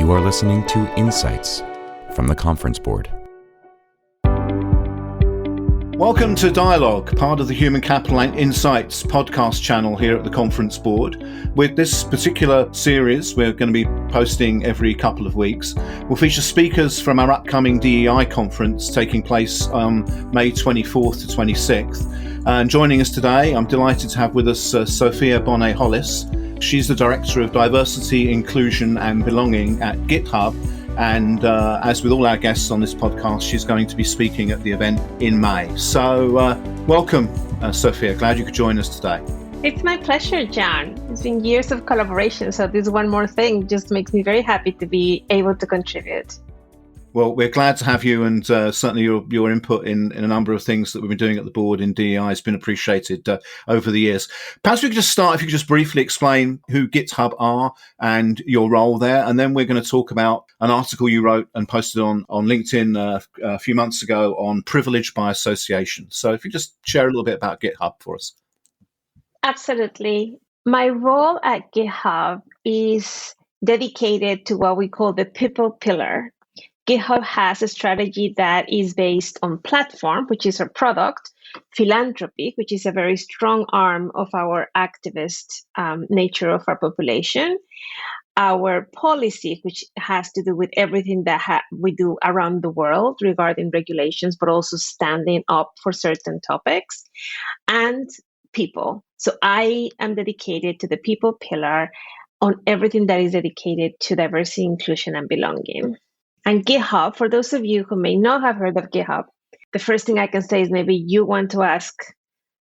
You are listening to Insights from the Conference Board. Welcome to DEI-Logue, part of the Human Capital and Insights podcast channel here at the Conference Board. With this particular series, we're going to be posting every couple of weeks. We'll feature speakers from our upcoming DEI conference taking place on May 24th to 26th. And joining us today, I'm delighted to have with us Sofia Bonnet. She's the Director of Diversity, Inclusion and Belonging at Github. And as with all our guests on this podcast, she's going to be speaking at the event in May. So welcome, Sofia. Glad you could join us today. It's my pleasure, John. It's been years of collaboration, so this one more thing just makes me very happy to be able to contribute. Well, we're glad to have you, and certainly your input in a number of things that we've been doing at the board in DEI has been appreciated over the years. Perhaps we could just start, if you could just briefly explain who Github are and your role there, and then we're going to talk about an article you wrote and posted on LinkedIn a few months ago on privilege by association. So if you just share a little bit about Github for us. Absolutely. My role at Github is dedicated to what we call the people pillar. Github has a strategy that is based on platform, which is our product, philanthropy, which is a very strong arm of our activist nature of our population, our policy, which has to do with everything that we do around the world regarding regulations, but also standing up for certain topics, and people. So I am dedicated to the people pillar on everything that is dedicated to diversity, inclusion, and belonging. And Github, for those of you who may not have heard of Github, the first thing I can say is maybe you want to ask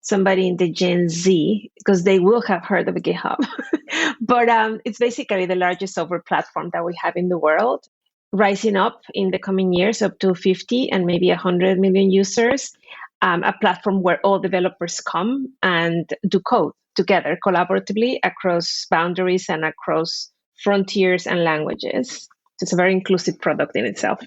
somebody in the Gen Z, because they will have heard of Github. But it's basically the largest software platform that we have in the world, rising up in the coming years up to 50 and maybe 100 million users, a platform where all developers come and do code together collaboratively across boundaries and across frontiers and languages. It's a very inclusive product in itself.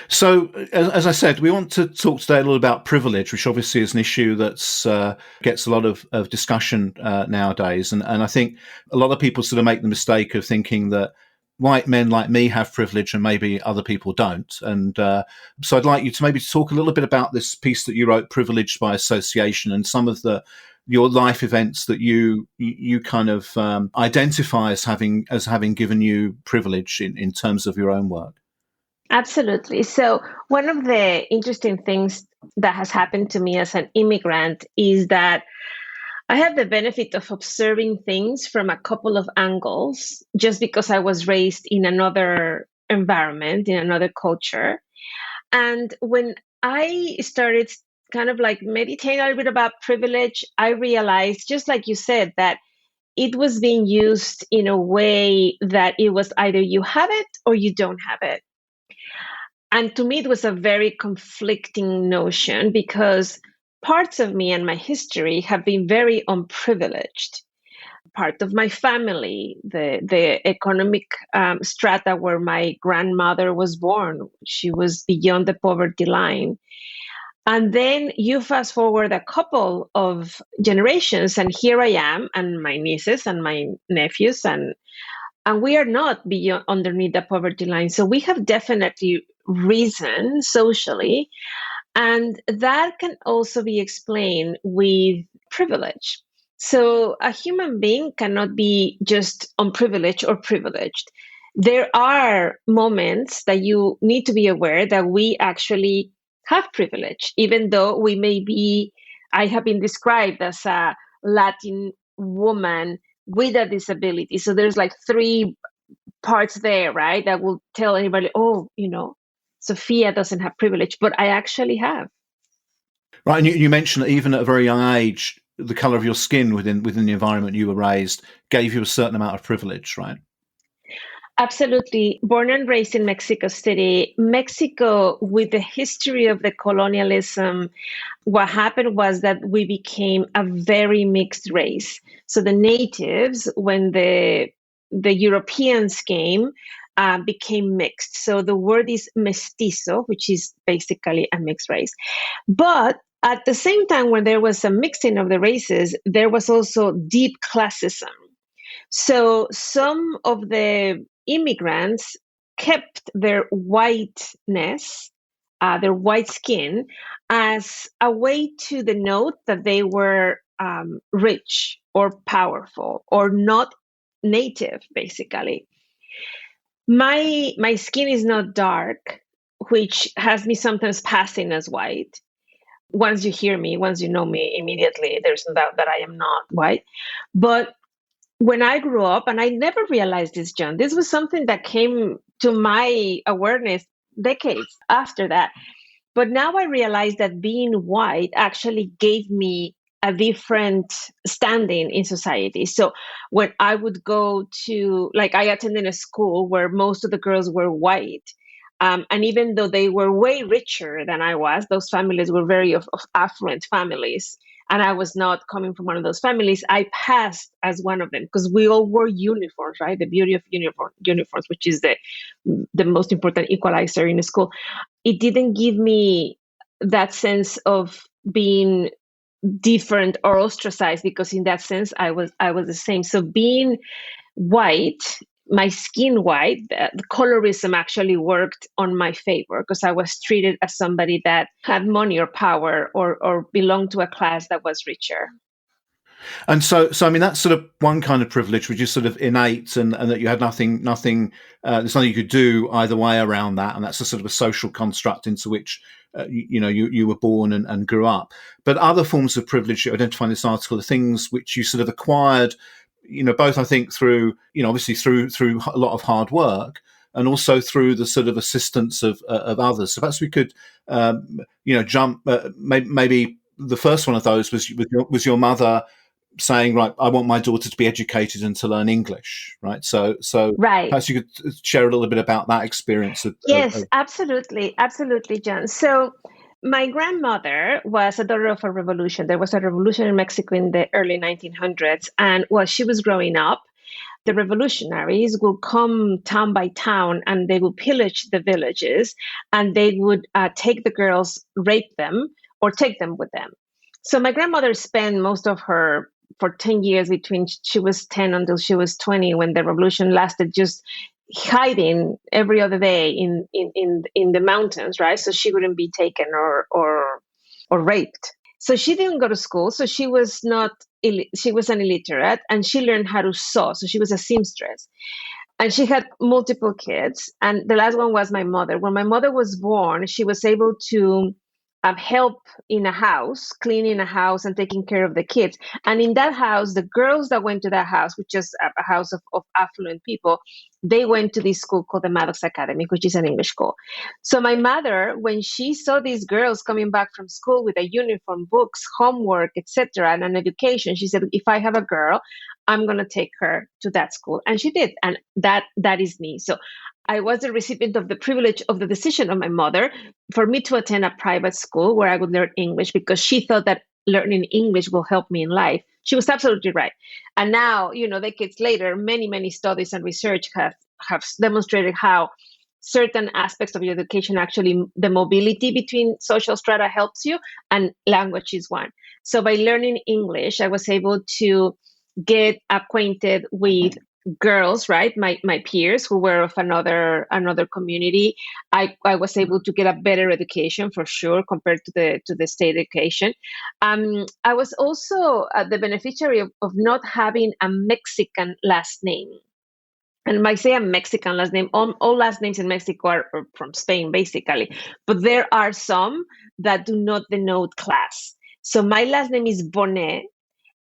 So, as I said, we want to talk today a little about privilege, which obviously is an issue that gets a lot of discussion nowadays. And I think a lot of people sort of make the mistake of thinking that white men like me have privilege and maybe other people don't. And so I'd like you to maybe talk a little bit about this piece that you wrote, Privileged by Association, and some of your life events that you kind of identify as having given you privilege in terms of your own work. Absolutely. So one of the interesting things that has happened to me as an immigrant is that I have the benefit of observing things from a couple of angles, just because I was raised in another environment, in another culture. And when I started kind of like meditating a little bit about privilege, I realized, just like you said, that it was being used in a way that it was either you have it or you don't have it. And to me, it was a very conflicting notion, because parts of me and my history have been very unprivileged. Part of my family, the economic strata where my grandmother was born, she was beyond the poverty line. And then you fast forward a couple of generations, and here I am, and my nieces and my nephews, and we are not beyond underneath the poverty line. So we have definitely risen socially, and that can also be explained with privilege. So a human being cannot be just unprivileged or privileged. There are moments that you need to be aware that we actually have privilege, even though I have been described as a Latin woman with a disability. So there's like three parts there, right? That will tell anybody, Sofia doesn't have privilege, but I actually have. Right, and you mentioned that even at a very young age, the colour of your skin within the environment you were raised gave you a certain amount of privilege, right? Absolutely. Born and raised in Mexico City, Mexico, with the history of the colonialism, what happened was that we became a very mixed race. So the natives, when the Europeans came, became mixed. So the word is mestizo, which is basically a mixed race. But at the same time, when there was a mixing of the races, there was also deep classism. So some of the immigrants kept their whiteness, their white skin, as a way to denote that they were rich or powerful or not native, basically. My skin is not dark, which has me sometimes passing as white. Once you hear me, once you know me, immediately there's no doubt that I am not white. But when I grew up, and I never realized this, John, this was something that came to my awareness decades after that. But now I realize that being white actually gave me a different standing in society. So when I would go to, like, I attended a school where most of the girls were white. And even though they were way richer than I was, those families were very of affluent families. And I was not coming from one of those families. I passed as one of them because we all wore uniforms, right? The beauty of uniforms, which is the most important equalizer in the school. It didn't give me that sense of being different or ostracized, because in that sense I was the same. So being white, my skin white, the colorism actually worked on my favor because I was treated as somebody that had money or power or belonged to a class that was richer. And so I mean, that's sort of one kind of privilege, which is sort of innate, and that you had nothing. There's nothing you could do either way around that, and that's a sort of a social construct into which you were born and grew up. But other forms of privilege you identify in this article are things which you sort of acquired, both I think through, obviously through a lot of hard work, and also through the sort of assistance of others. So perhaps we could, jump. Maybe the first one of those was your mother saying, right, I want my daughter to be educated and to learn English, right? So right. Perhaps you could share a little bit about that experience. Yes, absolutely, John. So my grandmother was a daughter of a revolution. There was a revolution in Mexico in the early 1900s, and while she was growing up, the revolutionaries will come town by town and they will pillage the villages, and they would take the girls, rape them, or take them with them. So my grandmother spent most of her, for 10 years, between she was 10 until she was 20, when the revolution lasted, just hiding every other day in the mountains, right? So she wouldn't be taken or raped. So she didn't go to school. So she was she was an illiterate, and she learned how to sew. So she was a seamstress. And she had multiple kids. And the last one was my mother. When my mother was born, she was able to help in a house, cleaning a house and taking care of the kids. And in that house, the girls that went to that house, which is a house of affluent people, they went to this school called the Maddox Academy, which is an English school. So my mother, when she saw these girls coming back from school with a uniform, books, homework, etc., and an education, she said, if I have a girl, I'm going to take her to that school. And she did. And that is me. So I was the recipient of the privilege of the decision of my mother for me to attend a private school where I would learn English, because she thought that learning English will help me in life. She was absolutely right. And now, decades later, many studies and research have demonstrated how certain aspects of your education, actually the mobility between social strata helps you, and language is one. So by learning English, I was able to get acquainted with girls, right? My peers who were of another community. I was able to get a better education for sure compared to the state education. I was also the beneficiary of not having a Mexican last name. And I say a Mexican last name, all last names in Mexico are from Spain, basically. But there are some that do not denote class. So my last name is Bonnet.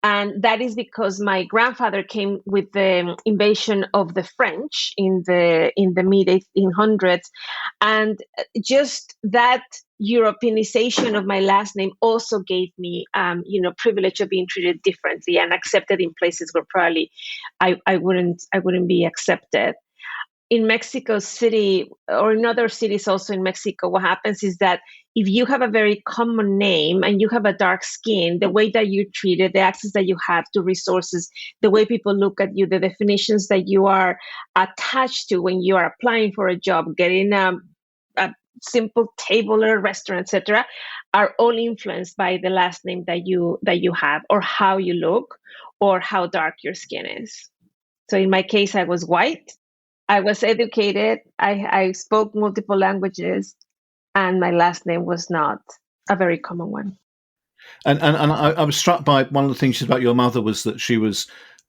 And that is because my grandfather came with the invasion of the French in the mid 1800s, and just that Europeanization of my last name also gave me, privilege of being treated differently and accepted in places where probably I wouldn't be accepted. In Mexico City, or in other cities also in Mexico, what happens is that if you have a very common name and you have a dark skin, the way that you're treated, the access that you have to resources, the way people look at you, the definitions that you are attached to when you are applying for a job, getting a simple table or restaurant, etc., are all influenced by the last name that you have, or how you look, or how dark your skin is. So in my case, I was white. I was educated. I spoke multiple languages, and my last name was not a very common one. And I was struck by one of the things about your mother was that she was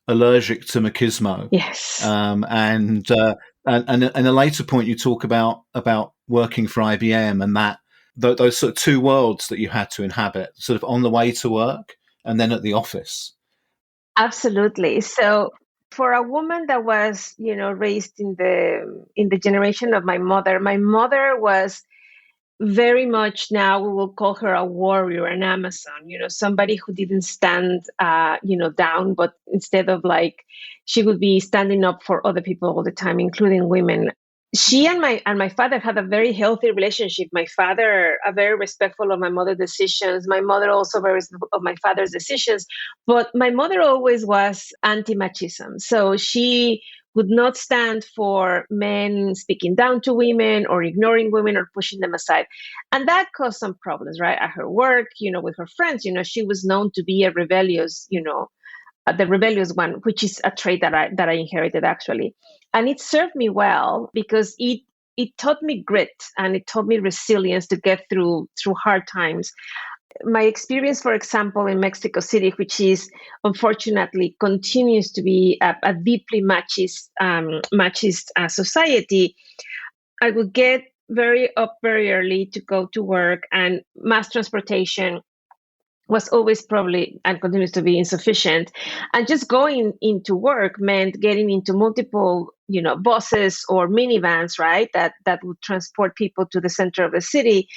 allergic to machismo. Yes. And in a later point, you talk about working for IBM and that those sort of two worlds that you had to inhabit, sort of on the way to work and then at the office. Absolutely. So for a woman that was, raised in the generation of my mother was very much, now we will call her a warrior, an Amazon, somebody who didn't stand, down, but instead of like, she would be standing up for other people all the time, including women. She and my father had a very healthy relationship. My father, very respectful of my mother's decisions. My mother also very respectful of my father's decisions. But my mother always was anti-machismo. So she would not stand for men speaking down to women or ignoring women or pushing them aside. And that caused some problems, right? At her work, with her friends, she was known to be a rebellious, the rebellious one, which is a trait that I inherited actually. And it served me well because it taught me grit and it taught me resilience to get through hard times. My experience, for example, in Mexico City, which is unfortunately continues to be a deeply machist society, I would get up very early to go to work, and mass transportation was always probably and continues to be insufficient. And just going into work meant getting into multiple, buses or minivans, right? That would transport people to the center of the city.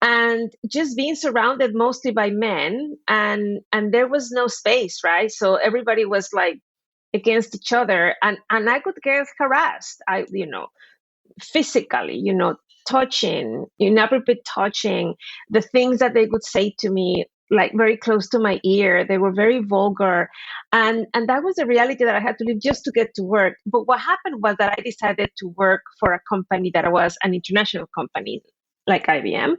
And just being surrounded mostly by men, and there was no space, right? So everybody was like against each other, and I could get harassed. Physically, touching, inappropriate touching, the things that they would say to me, like very close to my ear, they were very vulgar. And that was a reality that I had to live just to get to work. But what happened was that I decided to work for a company that was an international company like IBM.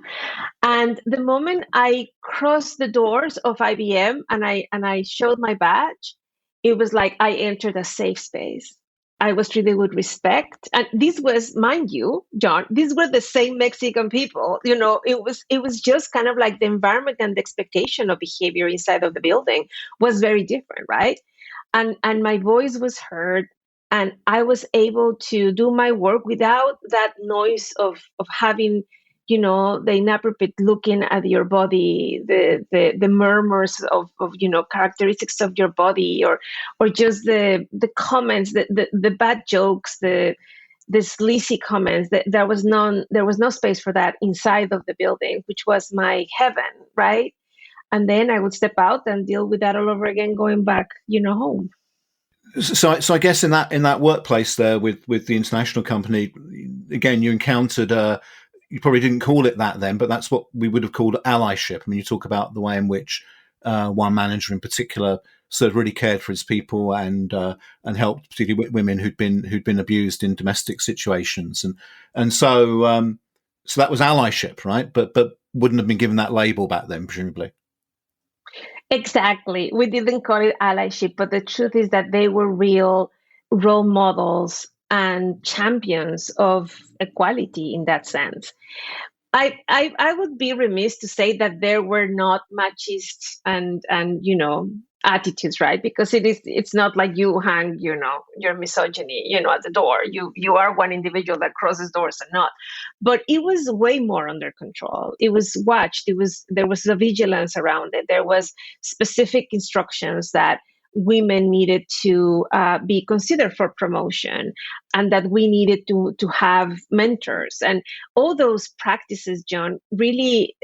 And the moment I crossed the doors of IBM and I showed my badge, it was like I entered a safe space. I was treated with respect. And this was, mind you, John, these were the same Mexican people. It was just kind of like the environment and the expectation of behavior inside of the building was very different, right? And my voice was heard, and I was able to do my work without that noise of having the inappropriate looking at your body, the murmurs of characteristics of your body, or just the comments, the bad jokes, the sleazy comments. There was no space for that inside of the building, which was my heaven, right? And then I would step out and deal with that all over again, going back, home. So I guess in that workplace there with the international company, again, you encountered you probably didn't call it that then, but that's what we would have called allyship. I mean, you talk about the way in which one manager in particular sort of really cared for his people and helped particularly women who'd been abused in domestic situations, and so that was allyship, right? But wouldn't have been given that label back then, presumably. Exactly. We didn't call it allyship, but the truth is that they were real role models and champions of equality in that sense. I would be remiss to say that there were not machist and attitudes, right? Because it's not like you hang your misogyny at the door. You are one individual that crosses doors and not. But it was way more under control. It was watched. There was a vigilance around it. There was specific instructions that women needed to be considered for promotion, and that we needed to have mentors, and all those practices, John, really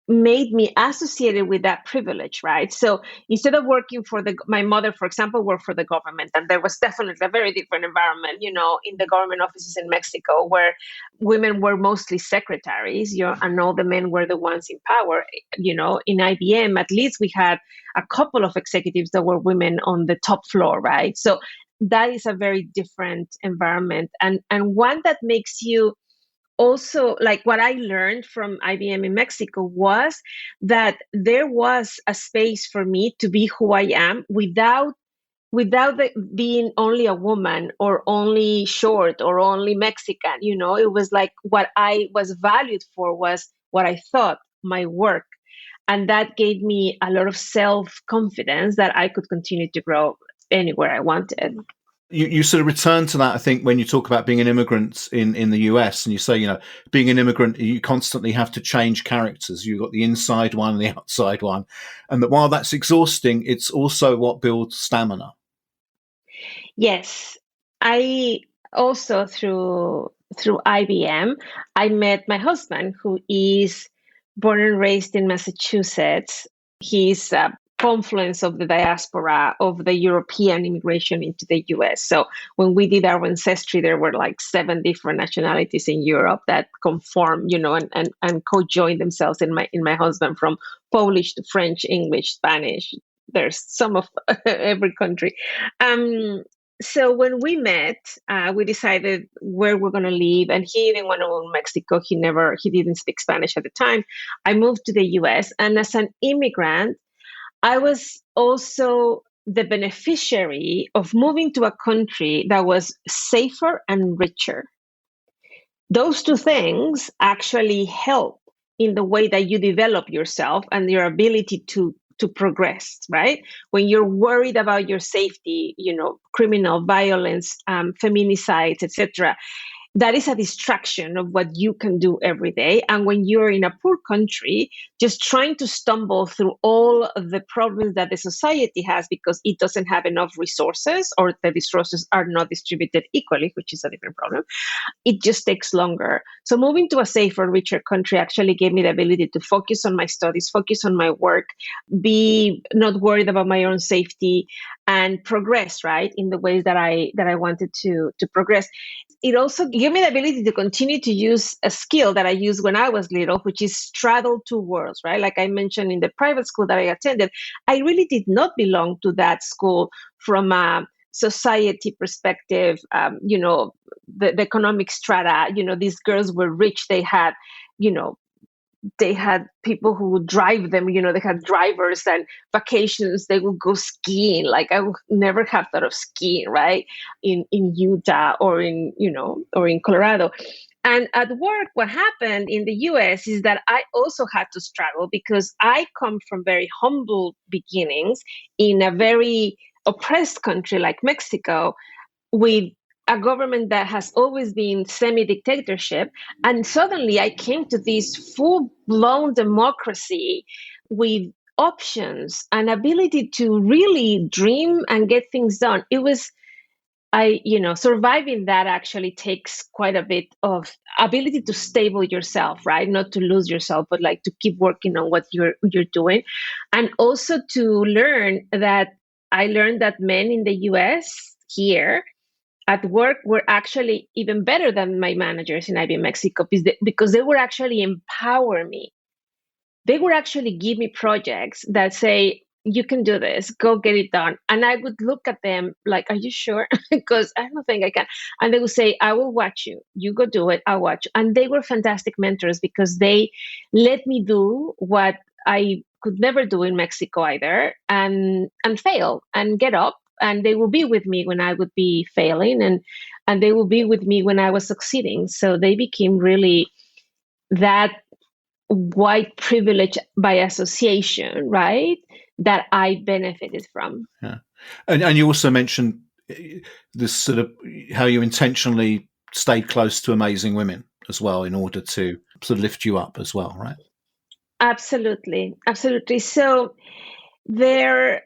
made me associated with that privilege, right? So instead of working for my mother, for example, worked for the government, and there was definitely a very different environment, in the government offices in Mexico, where women were mostly secretaries, and all the men were the ones in power. In IBM, at least we had a couple of executives that were women on the top floor, right? So that is a very different environment, and one that makes you also, like, what I learned from IBM in Mexico was that there was a space for me to be who I am without without being only a woman or only short or only Mexican. It was like what I was valued for was what I thought, my work. And that gave me a lot of self-confidence that I could continue to grow anywhere I wanted. You sort of return to that, I think, when you talk about being an immigrant in the US, and you say, being an immigrant, you constantly have to change characters. You've got the inside one and the outside one. And that while that's exhausting, it's also what builds stamina. Yes. I also, through IBM, I met my husband, who is born and raised in Massachusetts. He's a confluence of the diaspora of the European immigration into the US. So when we did our ancestry, there were like 7 different nationalities in Europe that conform, and co-joined themselves in my husband, from Polish to French, English, Spanish. There's some of every country. So when we met, we decided where we're going to live, and he didn't want to go to Mexico. He didn't speak Spanish at the time. I moved to the US, and as an immigrant, I was also the beneficiary of moving to a country that was safer and richer. Those 2 things actually help in the way that you develop yourself and your ability to progress, right? When you're worried about your safety, criminal violence, feminicides, etc., that is a distraction of what you can do every day. And when you're in a poor country, just trying to stumble through all of the problems that the society has because it doesn't have enough resources, or the resources are not distributed equally, which is a different problem, it just takes longer. So moving to a safer, richer country actually gave me the ability to focus on my studies, focus on my work, be not worried about my own safety, and progress, right, in the ways that I wanted to progress. It also gave me the ability to continue to use a skill that I used when I was little, which is straddle 2 worlds, right? Like I mentioned, in the private school that I attended, I really did not belong to that school from a society perspective. The economic strata, these girls were rich. They had, they had people who would drive them, they had drivers, and vacations, they would go skiing. Like I would never have thought of skiing, right? In Utah or in Colorado. And at work, what happened in the US is that I also had to struggle because I come from very humble beginnings in a very oppressed country like Mexico, with a government that has always been semi-dictatorship. And suddenly I came to this full-blown democracy with options and ability to really dream and get things done. It was, surviving that actually takes quite a bit of ability to stable yourself, right? Not to lose yourself, but like to keep working on what you're doing. And also to learn that I learned that men in the US here at work were actually even better than my managers in IBM Mexico because they would actually empower me. They would actually give me projects that say, you can do this, go get it done. And I would look at them like, are you sure? Because I don't think I can. And they would say, I will watch you. You go do it, I'll watch. And they were fantastic mentors because they let me do what I could never do in Mexico either, and fail and get up. And they will be with me when I would be failing, and they will be with me when I was succeeding. So they became really that white privilege by association, right, that I benefited from. Yeah. And you also mentioned this sort of how you intentionally stayed close to amazing women as well in order to sort of lift you up as well, right? Absolutely. So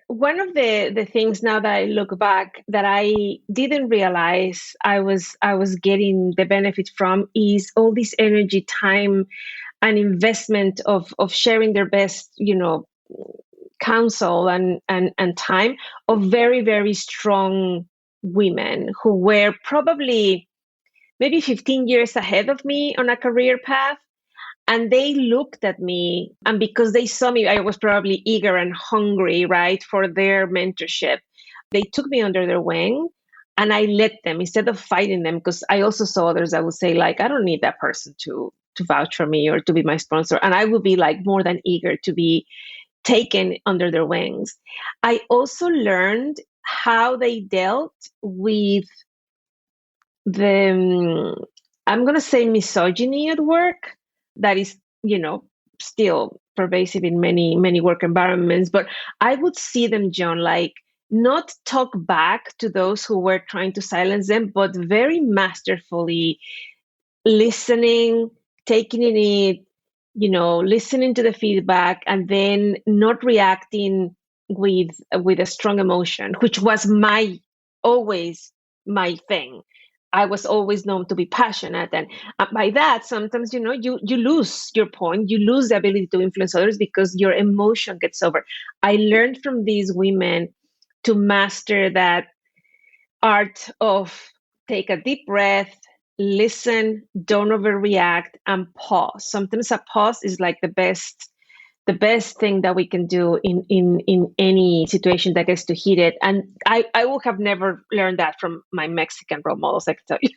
one of the things now that I look back that I didn't realize I was getting the benefit from is all this energy, time, and investment of sharing their best, counsel and time of very, very strong women who were probably maybe 15 years ahead of me on a career path. And they looked at me, and because they saw me, I was probably eager and hungry, right, for their mentorship. They took me under their wing, and I let them instead of fighting them, because I also saw others that would say, like, I don't need that person to vouch for me or to be my sponsor. And I would be like more than eager to be taken under their wings. I also learned how they dealt with the, I'm going to say, misogyny at work that is, still pervasive in many work environments. But I would see them, John, like not talk back to those who were trying to silence them, but very masterfully listening, taking in it, listening to the feedback, and then not reacting with a strong emotion, which was always my thing. I was always known to be passionate, and by that, sometimes you lose your point, you lose the ability to influence others because your emotion gets over. I learned from these women to master that art of take a deep breath, listen, don't overreact, and pause. Sometimes a pause is like the best thing that we can do in any situation that gets too heated. And I would have never learned that from my Mexican role models, I can tell you.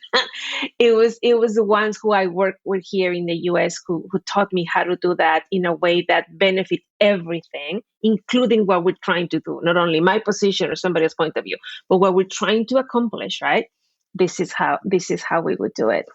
It was the ones who I work with here in the US who taught me how to do that in a way that benefits everything, including what we're trying to do, not only my position or somebody else's point of view, but what we're trying to accomplish, right? This is how we would do it.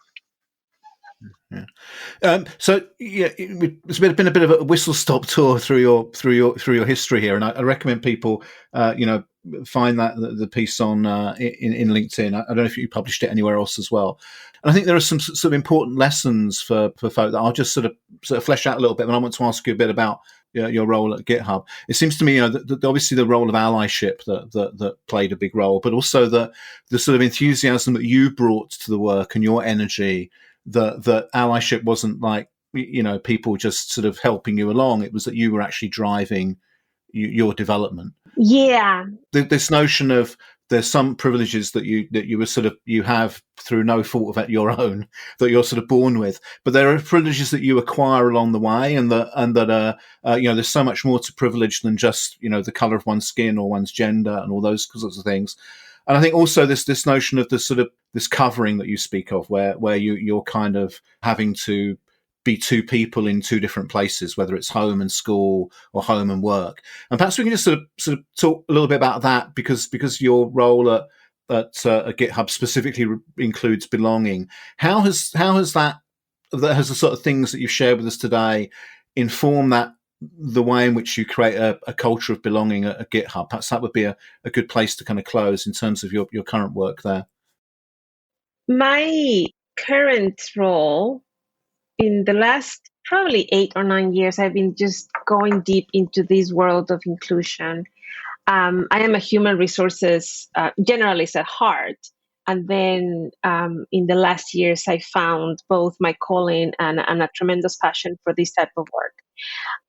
Yeah. So yeah, it's been a bit of a whistle-stop tour through your history here, and I recommend people, find that the piece on in LinkedIn. I don't know if you published it anywhere else as well. And I think there are some sort of important lessons for folk that I'll just sort of flesh out a little bit. And I want to ask you a bit about your role at GitHub. It seems to me, that obviously the role of allyship that played a big role, but also the sort of enthusiasm that you brought to the work and your energy. That allyship wasn't like, people just sort of helping you along. It was that you were actually driving your development. Yeah. This notion of there's some privileges that you were sort of, you have through no fault of your own, that you're sort of born with, but there are privileges that you acquire along the way, and that there's so much more to privilege than just the color of one's skin or one's gender and all those sorts of things. And I think also this notion of this covering that you speak of, where you're kind of having to be two people in two different places, whether it's home and school or home and work. And perhaps we can just sort of talk a little bit about that, because your role at GitHub specifically includes belonging. How has the sort of things that you've shared with us today informed the way in which you create a culture of belonging at GitHub? Perhaps that would be a good place to kind of close in terms of your current work there. My current role, in the last probably 8 or 9 years, I've been just going deep into this world of inclusion. I am a human resources generalist at heart. And then in the last years, I found both my calling and a tremendous passion for this type of work.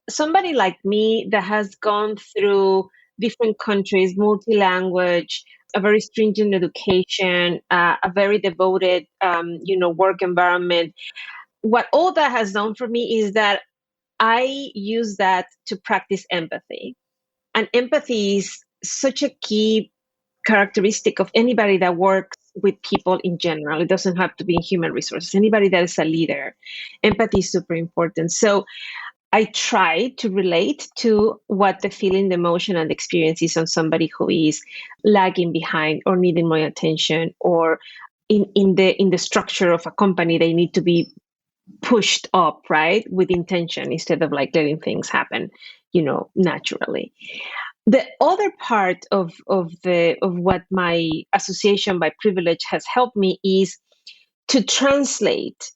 Somebody like me that has gone through different countries, multi-language, a very stringent education, a very devoted, work environment. What all that has done for me is that I use that to practice empathy. And empathy is such a key characteristic of anybody that works with people in general. It doesn't have to be in human resources. Anybody that is a leader, empathy is super important. So I try to relate to what the feeling, the emotion, and the experience is on somebody who is lagging behind or needing more attention, or in the structure of a company, they need to be pushed up, right, with intention instead of like letting things happen, naturally. The other part of what my association by privilege has helped me is to translate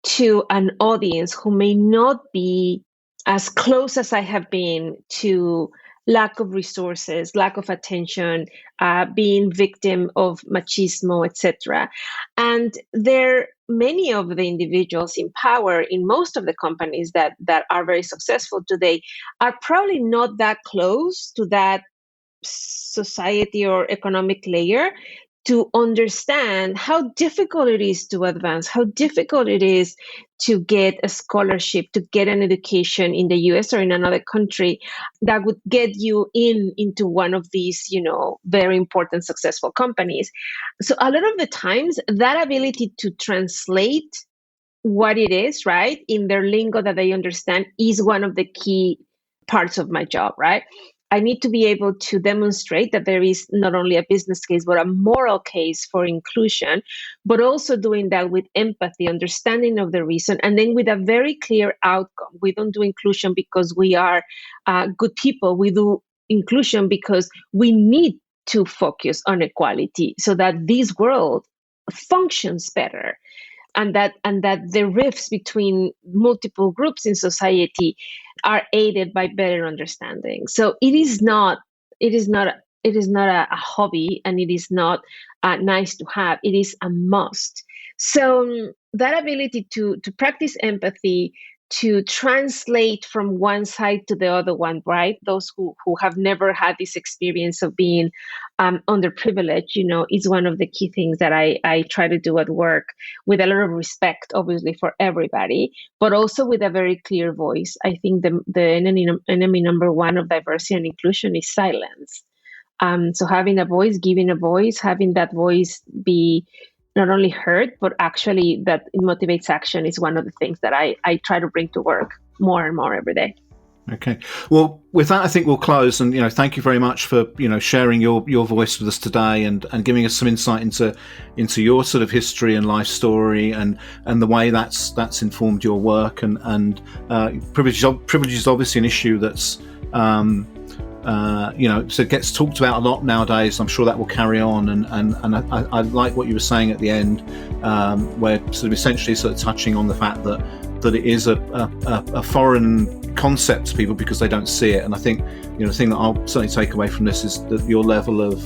to an audience who may not be as close as I have been to lack of resources, lack of attention, being victim of machismo, etc. And many of the individuals in power in most of the companies that are very successful today are probably not that close to that society or economic layer to understand how difficult it is to advance, how difficult it is to get a scholarship, to get an education in the US or in another country that would get you into one of these, very important, successful companies. So a lot of the times that ability to translate what it is, right, in their lingo that they understand is one of the key parts of my job, right? I need to be able to demonstrate that there is not only a business case, but a moral case for inclusion, but also doing that with empathy, understanding of the reason, and then with a very clear outcome. We don't do inclusion because we are good people. We do inclusion because we need to focus on equality so that this world functions better, and that the rifts between multiple groups in society are aided by better understanding. So it is not a hobby, and it is not nice to have. It is a must. So that ability to practice empathy, to translate from one side to the other one, right? Those who have never had this experience of being underprivileged, is one of the key things that I try to do at work, with a lot of respect, obviously, for everybody, but also with a very clear voice. I think the enemy number one of diversity and inclusion is silence. So having a voice, giving a voice, having that voice be not only heard, but actually that it motivates action, is one of the things that I try to bring to work more and more every day. Okay. Well, with that, I think we'll close. And, thank you very much for, sharing your voice with us today, and giving us some insight into your sort of history and life story, and the way that's informed your work. And privilege is obviously an issue that's, so it gets talked about a lot nowadays. I'm sure that will carry on. And I like what you were saying at the end, where sort of essentially sort of touching on the fact that it is a foreign concept to people because they don't see it. And I think, the thing that I'll certainly take away from this is that your level of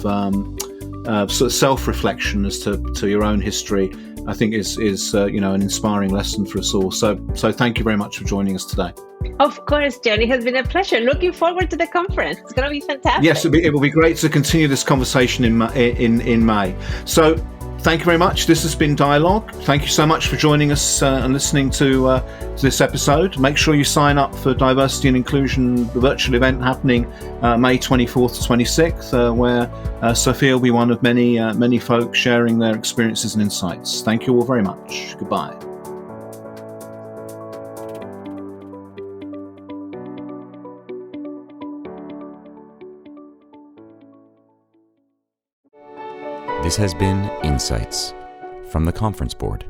sort of self-reflection as to your own history, I think is an inspiring lesson for us all. So thank you very much for joining us today. Of course, Jen, it has been a pleasure. Looking forward to the conference. It's going to be fantastic. Yes, it will be great to continue this conversation in May. So thank you very much. This has been DEI-Logue. Thank you so much for joining us and listening to this episode. Make sure you sign up for Diversity and Inclusion, the virtual event happening May 24th to 26th, where Sofia will be one of many folks sharing their experiences and insights. Thank you all very much. Goodbye. This has been Insights from the Conference Board.